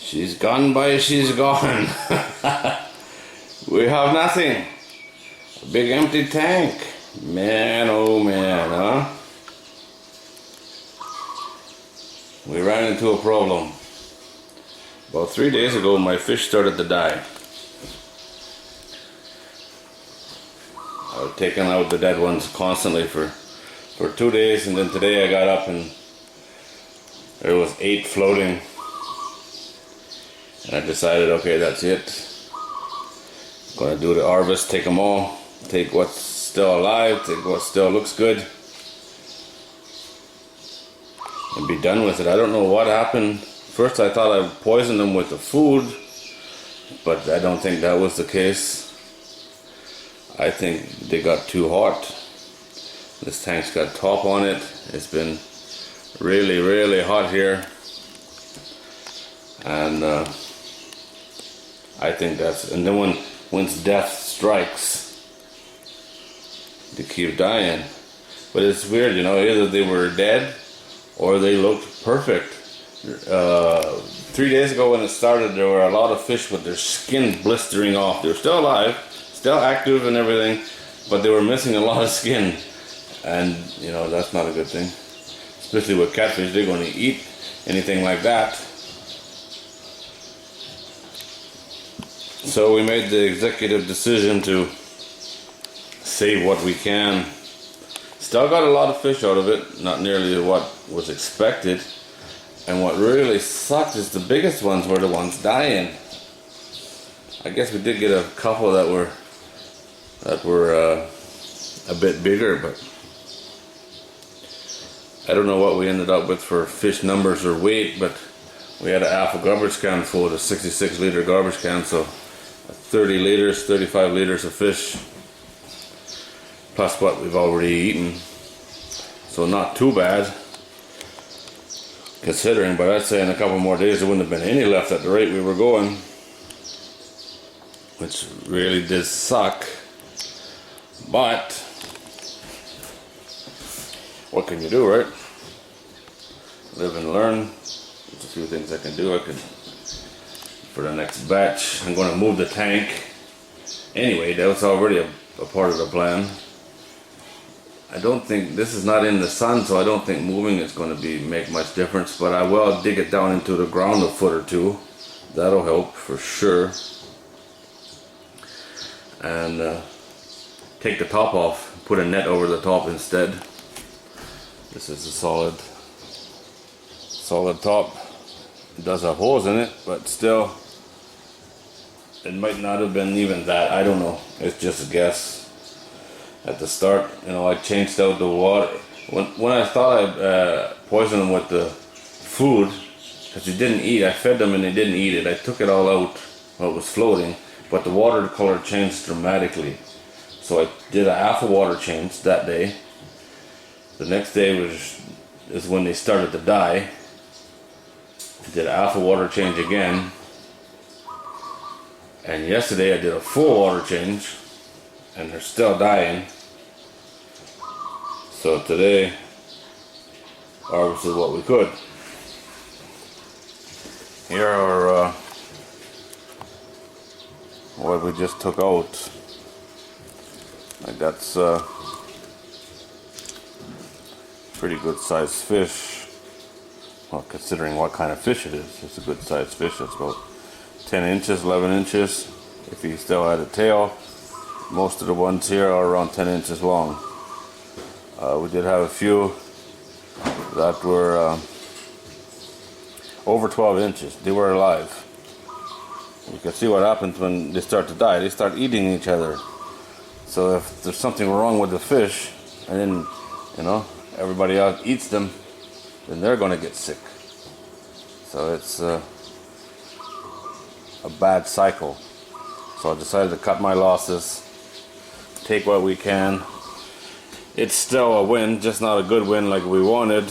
She's gone by, she's gone. We have nothing. A big empty tank. Man, oh man, huh? We ran into a problem. About 3 days ago, my fish started to die. I was taking out the dead ones constantly for 2 days, and then today I got up and there was 8 floating. And I decided, okay, that's it. I'm gonna do the harvest, take them all, take what's still alive, take what still looks good, and be done with it. I don't know what happened. First I thought I poisoned them with the food, but I don't think that was the case. I think they got too hot. This tank's got top on it. It's been really, really hot here. And I think that's, and then once death strikes, they keep dying. But it's weird, you know, either they were dead or they looked perfect. 3 days ago when it started, there were a lot of fish with their skin blistering off. They were still alive, still active and everything, but they were missing a lot of skin. And, you know, that's not a good thing. Especially with catfish, they're going to eat anything like that. So we made the executive decision to save what we can. Still got a lot of fish out of it, not nearly what was expected. And what really sucked is the biggest ones were the ones dying. I guess we did get a couple that were a bit bigger, but I don't know what we ended up with for fish numbers or weight, but we had a half a garbage can full of a 66-liter garbage can, so 30 liters, 35 liters of fish, plus what we've already eaten. So not too bad, considering, but I'd say in a couple more days there wouldn't have been any left at the rate we were going, which really did suck. But what can you do, right? Live and learn. There's a few things I can do. For the next batch, I'm going to move the tank. Anyway, that was already a part of the plan. I don't think, this is not in the sun, so I don't think moving is going to make much difference, but I will dig it down into the ground a foot or two. That'll help for sure. And take the top off, put a net over the top instead. This is a solid top. It does have holes in it, but still, it might not have been even that. I don't know. It's just a guess. At the start, you know, I changed out the water. When I thought I poisoned them with the food, because they didn't eat, I fed them and they didn't eat it. I took it all out while it was floating, but the water color changed dramatically. So I did a half a water change that day. The next day is when they started to die. I did a half a water change again. And yesterday I did a full water change, and they're still dying. So today, harvested what we could. Here are what we just took out. Like that's pretty good sized fish. Well, considering what kind of fish it is, it's a good sized fish. It's about 10 inches, 11 inches. If you still had a tail, most of the ones here are around 10 inches long. We did have a few that were over 12 inches. They were alive. You can see what happens when they start to die. They start eating each other. So if there's something wrong with the fish, and then, you know, everybody else eats them, then they're going to get sick. So it's a bad cycle. So I decided to cut my losses, take what we can. It's still a win, just not a good win like we wanted.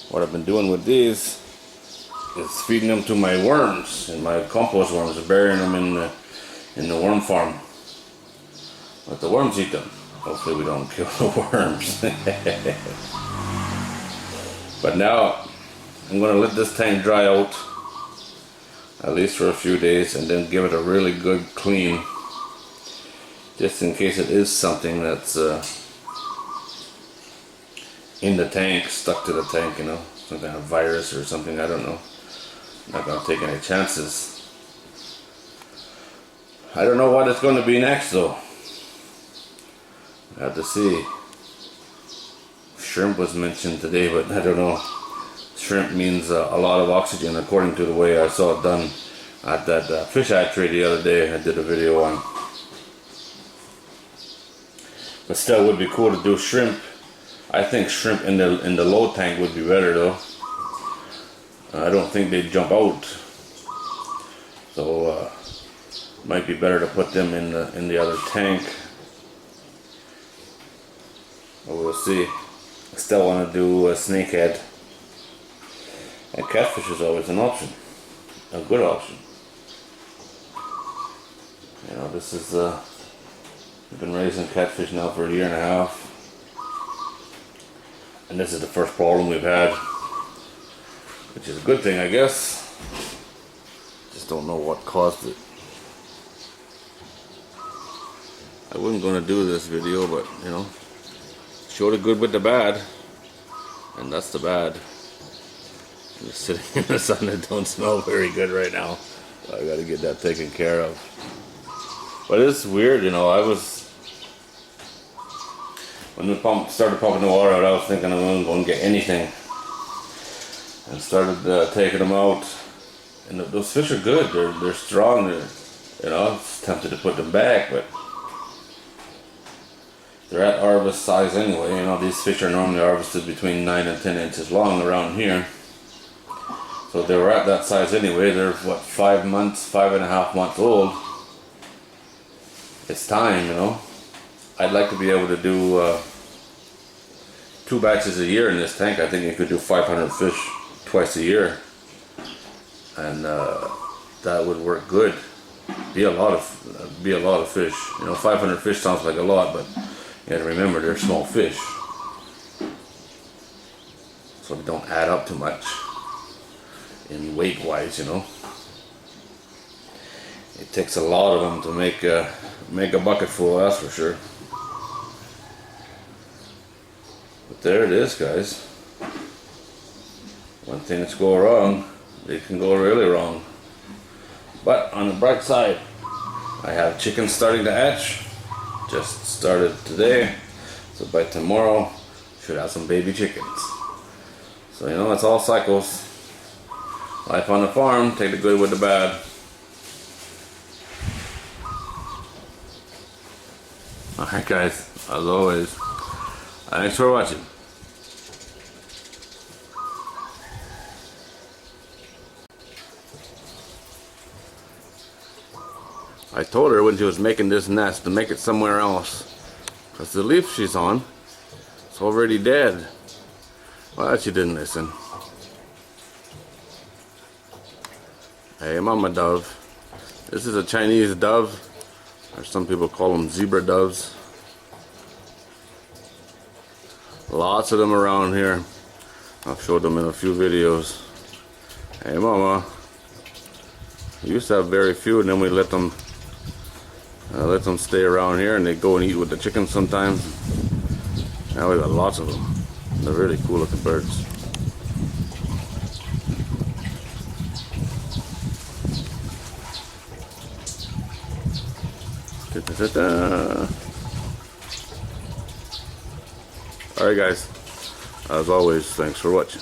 What I've been doing with these is feeding them to my worms and my compost worms, burying them in the worm farm. Let the worms eat them. Hopefully we don't kill the worms. But now I'm going to let this tank dry out at least for a few days, and then give it a really good clean, just in case it is something that's in the tank, stuck to the tank, you know, some kind of virus or something, I don't know. I'm not gonna take any chances. I don't know what it's going to be next though. I have to see. Shrimp was mentioned today, but I don't know. Shrimp means a lot of oxygen, according to the way I saw it done at that fish hatchery the other day. I did a video on. But still, it would be cool to do shrimp. I think shrimp in the low tank would be better though. I don't think they'd jump out. So might be better to put them in the other tank. But we'll see. I still want to do a snakehead. And catfish is always an option. A good option. You know, this is we've been raising catfish now for 1.5 years. And this is the first problem we've had. Which is a good thing, I guess. Just don't know what caused it. I wasn't going to do this video, but you know, show the good with the bad, and that's the bad. I'm just sitting in the sun that don't smell very good right now. So I got to get that taken care of. But it's weird, you know. When we started pumping the water out, I was thinking I wasn't going to get anything, and started taking them out. And those fish are good. They're strong. You know, I was tempted to put them back, but they're at harvest size anyway. You know, these fish are normally harvested between 9 and 10 inches long around here. So they were at that size anyway. They're what, 5 months, 5.5 months old. It's time, you know. I'd like to be able to do 2 batches a year in this tank. I think you could do 500 fish twice a year, and that would work good. Be a lot of fish. You know, 500 fish sounds like a lot, but you gotta remember they're small fish, so they don't add up too much in weight wise. You know, it takes a lot of them to make a bucket full, that's for sure. But there it is, guys. When things go wrong, they can go really wrong. But on the bright side, I have chickens starting to hatch. Just started today, so by tomorrow should have some baby chickens. So you know, it's all cycles. Life on the farm, take the good with the bad. Alright guys, as always, thanks for watching. I told her when she was making this nest to make it somewhere else, because the leaf she's on is already dead. Well, she didn't listen. Hey, mama dove. This is a Chinese dove, or some people call them zebra doves. Lots of them around here. I've showed them in a few videos. Hey mama. We used to have very few, and then we let them stay around here, and they go and eat with the chickens sometimes. Now we got lots of them. They're really cool looking birds. Alright guys, as always, thanks for watching.